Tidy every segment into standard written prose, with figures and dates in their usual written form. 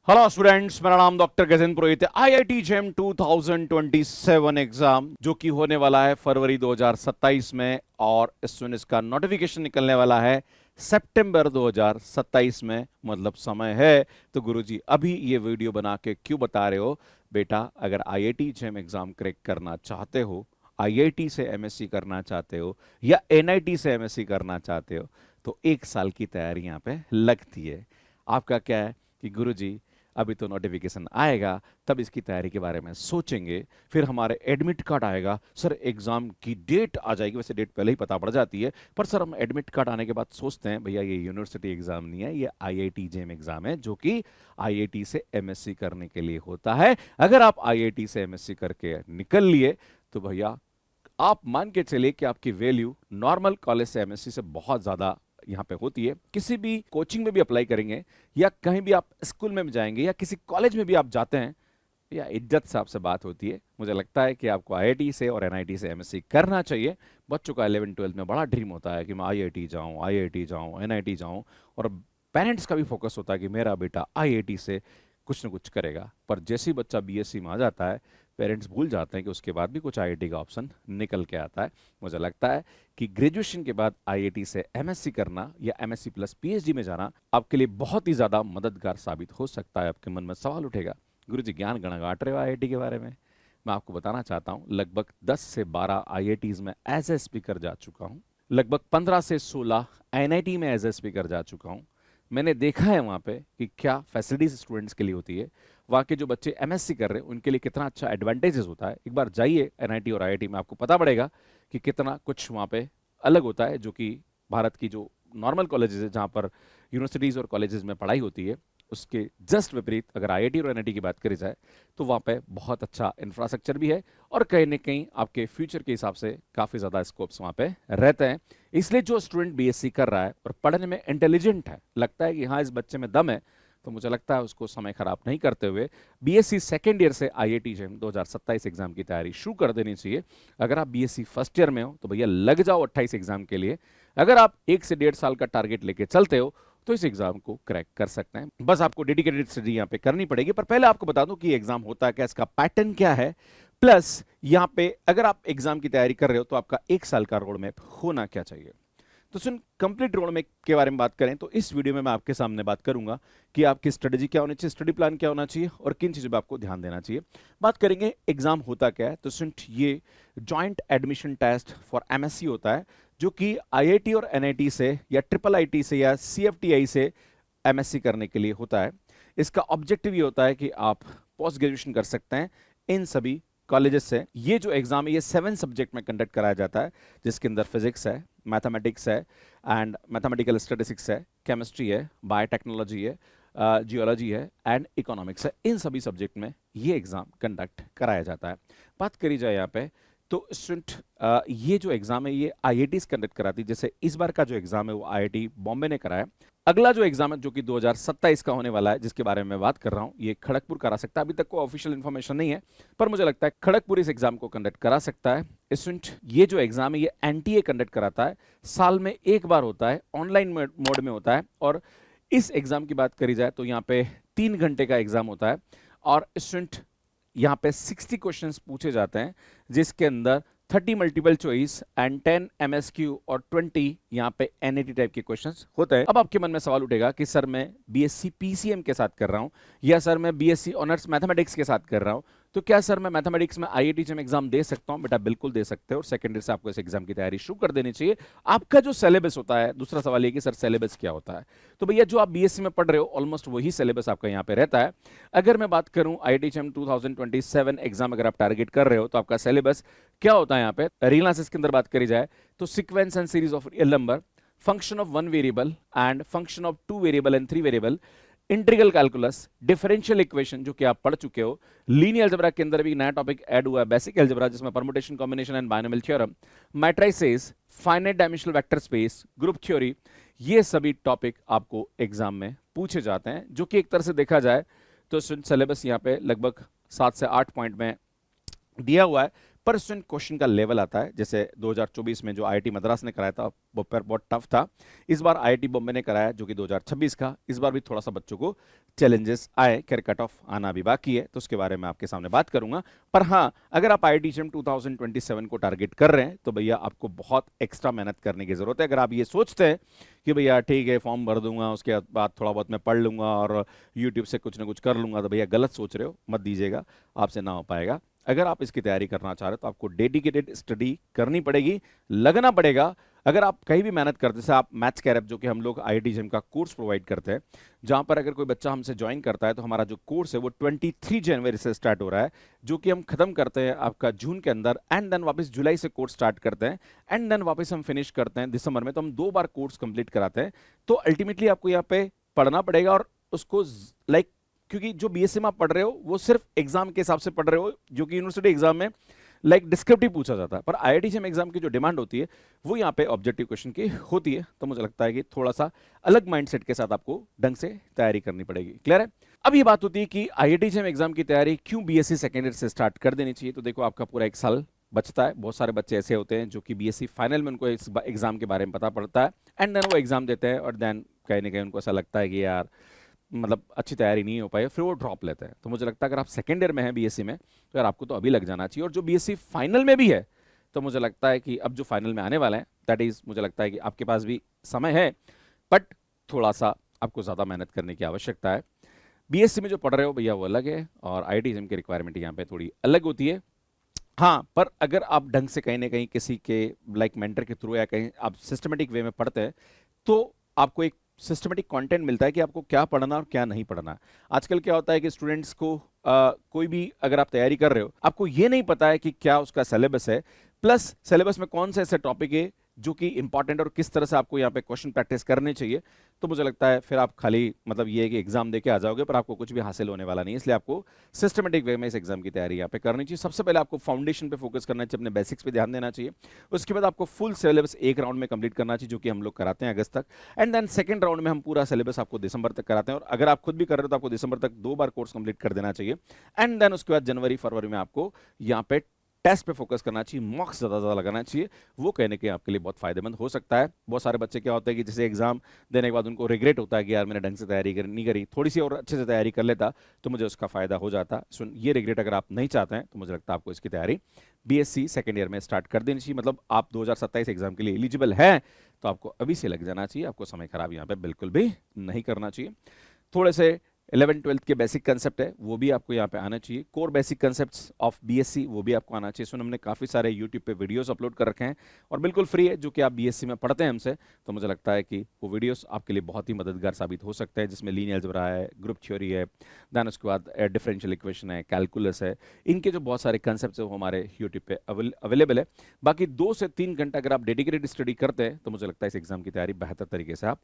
Hello students, मेरा नाम doctor Gajendra पुरोहित है। आईआईटी जेम 2027 एग्जाम जो कि होने वाला है फरवरी 2027 में, और इसका नोटिफिकेशन निकलने वाला है सितंबर 2027 में। मतलब समय है। तो गुरुजी अभी ये वीडियो बना के क्यों बता रहे हो बेटा? अगर आईआईटी जेम एग्जाम क्रैक करना चाहते हो, आईआईटी से एमएससी करना चाहते हो या एनआईटी से एमएससी करना चाहते हो, तो एक साल की तैयारी यहाँ पे लगती है। आपका क्या है कि गुरुजी अभी तो नोटिफिकेशन आएगा, तब इसकी तैयारी के बारे में सोचेंगे, फिर हमारे एडमिट कार्ड आएगा, सर एग्जाम की डेट आ जाएगी। वैसे डेट पहले ही पता पड़ जाती है, पर सर हम एडमिट कार्ड आने के बाद सोचते हैं भैया ये यूनिवर्सिटी एग्जाम नहीं है, ये आईआईटी जेम एग्जाम है, जो कि आईआईटी से एमएससी करने के लिए होता है। अगर आप आईआईटी से एमएससी करके निकल लिए तो भैया आप मान के चलिए कि आपकी वैल्यू नॉर्मल कॉलेज से एमएससी से बहुत ज्यादा यहाँ पे होती है। किसी भी कोचिंग में भी अप्लाई करेंगे या कहीं भी आप स्कूल में भी जाएंगे या किसी कॉलेज में भी आप जाते हैं, या इज्जत से आपसे बात होती है। मुझे लगता है कि आपको आईआईटी से और एनआईटी से एमएससी करना चाहिए। बच्चों का 11 12 में बड़ा ड्रीम होता है कि मैं आईआईटी जाऊं, आईआईटी जाऊं, एनआईटी जाऊं, और पेरेंट्स का भी फोकस होता है कि मेरा बेटा आईआईटी से कुछ न कुछ करेगा। पर जैसे ही बच्चा बीएससी में आ जाता है, पेरेंट्स भूल जाते हैं कि उसके बाद भी कुछ आईआईटी का ऑप्शन निकल के आता है। मुझे लगता है कि ग्रेजुएशन के बाद आईआईटी से एमएससी करना या एमएससी प्लस पीएचडी में जाना आपके लिए बहुत ही ज्यादा मददगार साबित हो सकता है। आपके मन में सवाल उठेगा, गुरुजी ज्ञान गणगाट रहे हो आईआईटी के बारे में। मैं आपको बताना चाहता हूं, लगभग 10 से 12 आईआईटीज में एज ए स्पीकर जा चुका हूं, लगभग 15 से 16 एनआईटी में एज ए स्पीकर जा चुका हूं। मैंने देखा है वहां पे कि क्या फैसिलिटीज स्टूडेंट्स के लिए होती है, वहाँ के जो बच्चे एमएससी कर रहे हैं उनके लिए कितना अच्छा एडवांटेजेस होता है। एक बार जाइए एनआईटी और आईआईटी में, आपको पता पड़ेगा कि कितना कुछ वहाँ पे अलग होता है, जो कि भारत की जो नॉर्मल कॉलेजेस है, जहाँ पर यूनिवर्सिटीज़ और कॉलेजेस में पढ़ाई होती है, उसके जस्ट विपरीत अगर आईआईटी और एनआईटी की बात करी जाए तो वहाँ पे बहुत अच्छा इंफ्रास्ट्रक्चर भी है, और कहीं ना कहीं आपके फ्यूचर के हिसाब से काफ़ी ज़्यादा स्कोप्स वहाँ पे रहते हैं। इसलिए जो स्टूडेंट बीएससी कर रहा है और पढ़ने में इंटेलिजेंट है, लगता है कि हाँ इस बच्चे में दम है, तो मुझे लगता है उसको समय खराब नहीं करते हुए बीएससी सेकेंड ईयर से आईआईटी जेम 2027 एग्जाम की तैयारी शुरू कर देनी चाहिए। अगर आप बीएससी फर्स्ट ईयर में हो तो भैया लग जाओ 28 एग्जाम के लिए। अगर आप 1 से 1.5 साल का टारगेट लेके चलते हो तो इस एग्जाम को क्रैक कर सकते हैं। बस आपको डेडिकेटेड स्टडी यहाँ पे करनी पड़ेगी। पर पहले आपको बता दूं कि एग्जाम होता क्या, इसका पैटर्न क्या है, प्लस यहाँ पे अगर आप एग्जाम की तैयारी कर रहे हो तो आपका 1 साल का रोड मैप होना क्या चाहिए। तो सुन, कंप्लीट रोड मैप के बारे में बात करें तो इस वीडियो में मैं आपके सामने बात करूंगा कि आपकी स्ट्रेटेजी क्या होनी चाहिए, स्टडी प्लान क्या होना चाहिए और किन चीजों पे आपको ध्यान देना चाहिए। बात करेंगे एग्जाम होता क्या है, तो सुन, ये joint admission test for MSc होता है, जो कि आईआईटी और एनआईटी से या ट्रिपल आईटी से या सीएफटीआई से एमएससी करने के लिए होता है। इसका ऑब्जेक्टिव ये होता है कि आप पोस्ट ग्रेजुएशन कर सकते हैं इन सभी कॉलेजेस से। ये जो एग्जाम है ये 7 सब्जेक्ट में कंडक्ट कराया जाता है, जिसके अंदर फिजिक्स है, मैथमेटिक्स है एंड मैथमेटिकल स्टैटिस्टिक्स है, केमिस्ट्री है, बायोटेक्नोलॉजी है, जियोलॉजी है एंड इकोनॉमिक्स है। इन सभी सब्जेक्ट में ये एग्जाम कंडक्ट कराया जाता है। बात करी जाए यहाँ पे तो स्टूडेंट ये जो एग्जाम है ये आईआईटी कंडक्ट कराती है। जैसे इस बार का जो एग्जाम है वो आईआईटी बॉम्बे ने कराया। अगला जो एग्जाम है जो कि 2027 का होने वाला है, जिसके बारे में मैं बात कर रहा हूं, ये खड़गपुर करा सकता है। अभी तक कोई ऑफिशियल इंफॉर्मेशन नहीं है, पर मुझे लगता है खड़गपुर इस एग्जाम को कंडक्ट करा सकता है। स्टूडेंट ये जो एग्जाम है ये एनटीए कंडक्ट कराता है, साल में एक बार होता है, ऑनलाइन मोड में होता है। और इस एग्जाम की बात करी जाए तो यहाँ पे 3 घंटे का एग्जाम होता है, और स्टूडेंट यहाँ पे 60 क्वेश्चंस पूछे जाते हैं, जिसके अंदर 30 मल्टीपल चॉइस एंड 10 एमएसक्यू और 20 यहाँ पे एनईटी टाइप के क्वेश्चंस होते हैं। अब आपके मन में सवाल उठेगा कि सर मैं बीएससी पीसीएम के साथ कर रहा हूँ या सर मैं बीएससी ऑनर्स मैथमेटिक्स के साथ कर रहा हूँ, तो क्या सर मैं मैथमेटिक्स में आईआईटी जेम एग्जाम दे सकता हूँ? बेटा बिल्कुल दे सकते हो, और सेकेंड ईयर से आपको इस एग्जाम की तैयारी शुरू कर देनी चाहिए। आपका जो सिलेबस होता है, दूसरा सवाल ये कि सर सिलेबस क्या होता है, तो भैया जो आप बीएससी में पढ़ रहे हो ऑलमोस्ट वही सिलेबस आपका यहाँ पे रहता है। अगर मैं बात करूं आईआईटी जेम 2027 एग्जाम अगर आप टारगेट कर रहे हो तो आपका सिलेबस क्या होता है यहाँ पे, रील एनालिसिस के अंदर बात करी जाए तो sequence and series of real number, function of 1 variable and function of 2 variable and 3 variable, integral calculus, differential equation जो कि आप पढ़ चुके हो, लीनियर अलजेब्रा के अंदर भी नया टॉपिक ऐड हुआ है बेसिक अलजेब्रा, जिसमें permutation combination and binomial theorem, matrices, finite dimensional vector space, group theory, ये सभी टॉपिक आपको एग्जाम में पूछे जाते हैं। जो कि एक तरह से देखा जाए तो सिलेबस यहाँ पे लगभग 7 से 8 पॉइंट में दिया हुआ है, पर स्टूडेंट क्वेश्चन का लेवल आता है, जैसे 2024 में जो आईआईटी मद्रास ने कराया था वो पर बहुत टफ था, इस बार आईआईटी बॉम्बे ने कराया जो कि 2026 का, इस बार भी थोड़ा सा बच्चों को चैलेंजेस आए, खैर कट ऑफ आना भी बाकी है तो उसके बारे में आपके सामने बात करूंगा। पर हाँ, अगर आप आईआईटी जेईई 2027 को टारगेट कर रहे हैं तो भैया आपको बहुत एक्स्ट्रा मेहनत करने की जरूरत है। अगर आप ये सोचते हैं कि भैया ठीक है फॉर्म भर दूंगा उसके बाद थोड़ा बहुत मैं पढ़ लूंगा और यूट्यूब से कुछ ना कुछ कर लूंगा, तो भैया गलत सोच रहे हो, मत दीजिएगा, आपसे ना हो पाएगा। अगर आप इसकी तैयारी करना चाह रहे हो तो आपको डेडिकेटेड स्टडी करनी पड़ेगी, लगना पड़ेगा। अगर आप कहीं भी मेहनत करते, जैसे आप मैथ्स कैरेप जो कि हम लोग आईआईटी जेईई का कोर्स प्रोवाइड करते हैं, जहां पर अगर कोई बच्चा हमसे ज्वाइन करता है तो हमारा जो कोर्स है वो 23 जनवरी से स्टार्ट हो रहा है, जो कि हम खत्म करते हैं आपका जून के अंदर, एंड देन वापस जुलाई से कोर्स स्टार्ट करते हैं, एंड देन वापस हम फिनिश करते हैं दिसंबर में। तो हम 2 बार कोर्स कंप्लीट कराते हैं। तो अल्टीमेटली आपको यहाँ पे पढ़ना पड़ेगा और उसको लाइक, क्योंकि जो बीएससी में आप पढ़ रहे हो वो सिर्फ एग्जाम के हिसाब से पढ़ रहे हो, जो कि यूनिवर्सिटी एग्जाम में लाइक डिस्क्रिप्टिव पूछा जाता है, पर आईआईटी जेईई एग्जाम की जो डिमांड होती है वो यहाँ पे ऑब्जेक्टिव क्वेश्चन की होती है। तो मुझे लगता है कि थोड़ा सा अलग माइंडसेट के साथ आपको ढंग से तैयारी करनी पड़ेगी। क्लियर है? अब ये बात होती है कि आईआईटी जेईई एग्जाम की तैयारी क्यों बीएससी सेकेंड ईयर से स्टार्ट कर देनी चाहिए। तो देखो, आपका पूरा 1 साल बचता है। बहुत सारे बच्चे ऐसे होते हैं जो कि बीएससी फाइनल में उनको इस एग्जाम के बारे में पता पड़ता है, एंड देन वो एग्जाम देते हैं और देन कहीं ना कहीं उनको ऐसा लगता है कि यार मतलब अच्छी तैयारी नहीं हो पाई, फिर वो ड्रॉप लेते हैं। तो मुझे लगता है अगर आप सेकेंड ईयर में हैं बीएससी में तो यार आपको तो अभी लग जाना चाहिए। और जो बीएससी फाइनल में भी है तो मुझे लगता है कि अब जो फाइनल में आने वाले हैं दैट इज, मुझे लगता है कि आपके पास भी समय है, बट थोड़ा सा आपको ज़्यादा मेहनत करने की आवश्यकता है। बीएससी में जो पढ़ रहे हो भैया वो अलग है और आईआईटी जेईई की रिक्वायरमेंट यहाँ पे थोड़ी अलग होती है। हाँ, पर अगर आप ढंग से कहीं ना कहीं किसी के लाइक मेंटर के थ्रू या कहीं आप सिस्टमेटिक वे में पढ़ते हैं तो आपको एक सिस्टमेटिक कंटेंट मिलता है कि आपको क्या पढ़ना और क्या नहीं पढ़ना। आजकल क्या होता है कि स्टूडेंट्स को कोई भी अगर आप तैयारी कर रहे हो, आपको ये नहीं पता है कि क्या उसका सिलेबस है, प्लस सिलेबस में कौन से ऐसे टॉपिक है जो कि इंपॉर्टेंट और किस तरह से आपको यहाँ पे क्वेश्चन प्रैक्टिस करने चाहिए। तो मुझे लगता है फिर आप खाली मतलब ये है कि एग्जाम देके आ जाओगे पर आपको कुछ भी हासिल होने वाला नहीं है। इसलिए आपको सिस्टमेटिक वे में इस एग्जाम की तैयारी यहाँ पे करनी चाहिए। सबसे पहले आपको फाउंडेशन पे फोकस करना चाहिए, अपने बेसिक्स पे ध्यान देना चाहिए। उसके बाद आपको फुल सिलेबस एक राउंड में कंप्लीट करना चाहिए, जो कि हम लोग कराते हैं अगस्त तक, एंड देन सेकंड राउंड में हम पूरा सिलेबस आपको दिसंबर तक कराते हैं। और अगर आप खुद भी कर रहे हो तो आपको दिसंबर तक 2 बार कोर्स कंप्लीट कर देना चाहिए, एंड देन उसके बाद जनवरी फरवरी में आपको यहाँ पे टेस्ट पे फोकस करना चाहिए, मॉक्स ज़्यादा लगाना चाहिए। वो कहने के आपके लिए बहुत फायदेमंद हो सकता है। बहुत सारे बच्चे क्या होता है कि जैसे एग्जाम देने के बाद उनको रिग्रेट होता है कि यार मैंने ढंग से तैयारी नहीं करी, थोड़ी सी और अच्छे से तैयारी कर लेता तो मुझे उसका फायदा हो जाता। सुन, ये रिग्रेट अगर आप नहीं चाहते हैं तो मुझे लगता है आपको इसकी तैयारी बीएससी सेकेंड ईयर में स्टार्ट कर देनी चाहिए। मतलब आप 2027 एग्जाम के लिए एलिजिबल हैं तो आपको अभी से लग जाना चाहिए। आपको समय खराब यहाँ पे बिल्कुल भी नहीं करना चाहिए। थोड़े से 11th-12th के बेसिक कंसेप्ट है वो भी आपको यहाँ पे आना चाहिए। Core basic concepts of BSc वो भी आपको आना चाहिए। सुन, हमने काफ़ी सारे यूट्यूब पे वीडियोस अपलोड कर रखे हैं और बिल्कुल फ्री है, जो कि आप बीएससी में पढ़ते हैं हमसे, तो मुझे लगता है कि वो वीडियोस आपके लिए बहुत ही मददगार साबित हो सकते हैं, जिसमें लीनियर अलजेब्रा है, ग्रुप थ्योरी है, देन उसके बाद डिफरेंशियल इक्वेशन है, कैलकुलस है। इनके जो बहुत सारे कंसेप्ट है वो हमारे यूट्यूब पे अवेलेबल है। बाकी 2 से 3 घंटा अगर आप डेडिकेटेड स्टडी करते हैं तो मुझे लगता है इस एग्जाम की तैयारी बेहतर तरीके से आप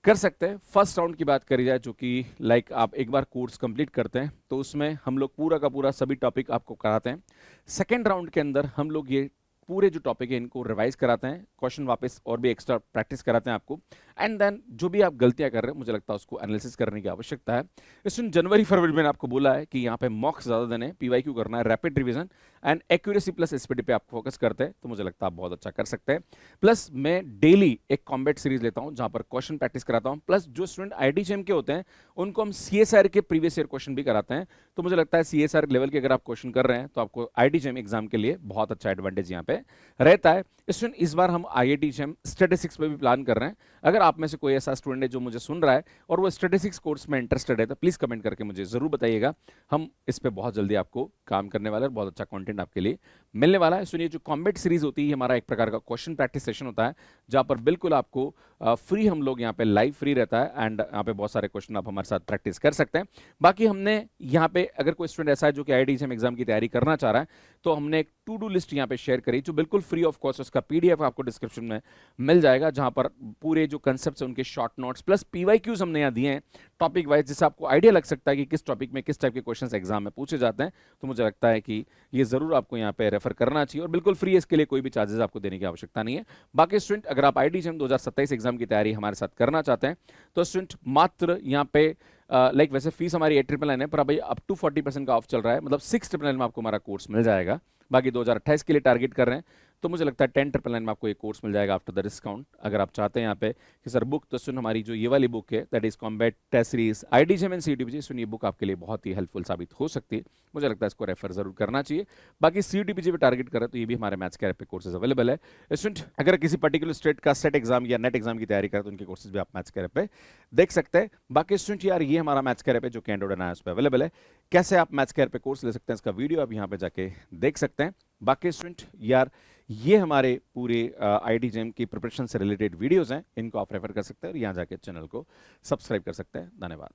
कर सकते हैं। फर्स्ट राउंड की बात करी जाए, जो कि लाइक आप एक बार कोर्स कंप्लीट करते हैं तो उसमें हम लोग पूरा का पूरा सभी टॉपिक आपको कराते हैं। सेकेंड राउंड के अंदर हम लोग ये पूरे जो टॉपिक है इनको रिवाइज कराते हैं, क्वेश्चन वापस और भी एक्स्ट्रा प्रैक्टिस कराते हैं आपको, एंड देन जो भी आप गलतियां कर रहे हैं मुझे लगता है उसको एनालिसिस करने की आवश्यकता है। इसमें जनवरी फरवरी में आपको बोला है कि यहाँ पे मॉक्स ज़्यादा देने, पीवाईक्यू करना है, rapid revision and accuracy plus SPD पे आप फोकस करते हैं तो मुझे लगता है आप बहुत अच्छा कर सकते हैं। प्लस मैं डेली एक कॉम्बैट सीरीज लेता हूँ जहाँ पर क्वेश्चन प्रैक्टिस कराता हूँ, प्लस जो स्टूडेंट आईआईटी जेईई के होते हैं उनको हम सीएसआर के प्रीवियस ईयर क्वेश्चन भी कराते हैं। तो मुझे लगता है सीएसआर लेवल के अगर आप क्वेश्चन कर रहे हैं तो आपको आईआईटी जेईई एग्जाम के लिए बहुत अच्छा एडवांटेज यहाँ पे रहता है। स्टूडेंट, इस बार हम आईआईटी जेईई स्टैटिस्टिक्स पे भी प्लान कर रहे हैं। अगर आप में से कोई ऐसा स्टूडेंट है जो मुझे सुन रहा है और वो स्टैटिस्टिक्स कोर्स में इंटरेस्टेड है तो प्लीज कमेंट करके मुझे जरूर बताइएगा। हम इस पे बहुत जल्दी आपको काम करने वाले हैं, बहुत अच्छा कंटेंट आपके लिए मिलने वाला है। सुनिए, जो कॉम्बैट सीरीज होती है हमारा एक प्रकार का क्वेश्चन प्रैक्टिस सेशन होता है जहां पर बिल्कुल आपको फ्री, हम लोग यहाँ पे लाइव फ्री रहता है एंड यहाँ पे बहुत सारे क्वेश्चन आप हमारे साथ प्रैक्टिस कर सकते हैं। बाकी हमने यहाँ पे अगर कोई स्टूडेंट ऐसा है जो कि आईआईटी जेईई एग्जाम की तैयारी करना चाह रहा है तो हमने एक टू डू लिस्ट यहाँ पे शेयर करी जो बिल्कुल फ्री ऑफ कॉस्ट, उसका पीडीएफ आपको डिस्क्रिप्शन में मिल जाएगा, जहां पर पूरे जो कंसेप्ट है उनके शॉर्ट नोट्स प्लस पीवाईक्यूज हमने यहाँ दिए हैं टॉपिक वाइज, जिससे आपको आइडिया लग सकता है कि किस टॉपिक में किस टाइप के क्वेश्चन एग्जाम में पूछे जाते हैं। तो मुझे लगता है कि ये जरूर आपको यहाँ पे रेफर करना चाहिए और बिल्कुल फ्री है, इसके लिए कोई भी चार्जेस आपको देने की आवश्यकता नहीं है। बाकी स्टूडेंट, अगर आप आईआईटी जेईई 2027 एग्जाम की तैयारी हमारे साथ करना चाहते हैं तो स्टूडेंट मात्र यहाँ पे लाइक वैसे फीस हमारी 8,999 है, पर अभी अप टू 40% का ऑफ चल रहा है, मतलब 6,999 में आपको हमारा कोर्स मिल जाएगा। बाकी 2028 के लिए टारगेट कर रहे हैं, तो मुझे लगता है 10,999 में आपको ये कोर्स मिल जाएगा आफ्टर द डिस्काउंट। अगर आप चाहते हैं यहाँ पे कि सर बुक तो सुन, हमारी जो ये वाली बुक है that is combat test series IITJEM and CUTPG, सुन ये बुक आपके लिए बहुत ही हेल्पफुल साबित हो सकती है, मुझे लगता है इसको रेफर जरूर करना चाहिए। बाकी CUTPG पे टारगेट करें तो ये भी हमारे मैथ्स कैरियर पे कोर्सेज अवेलेबल है। स्टूडेंट अगर किसी पर्टिकुलर स्टेट का सेट एग्जाम या नेट एग्जाम की तैयारी करें तो उनके कोर्सेज भी आप मैथ्स कैरियर पे देख सकते हैं। बाकी स्टूडेंट यार ये हमारा मैथ्स कैरियर पे जो कैंडोड है उस पर अवेलेबल है, कैसे आप मैथ्स कैरियर पे कोर्स ले सकते हैं इसका वीडियो आप यहाँ पे जाके देख सकते हैं। बाकी स्टूडेंट यार ये हमारे पूरे IITJEM की प्रिपरेशन से रिलेटेड वीडियोस हैं, इनको आप रेफर कर सकते हैं और यहाँ जाके चैनल को सब्सक्राइब कर सकते हैं। धन्यवाद।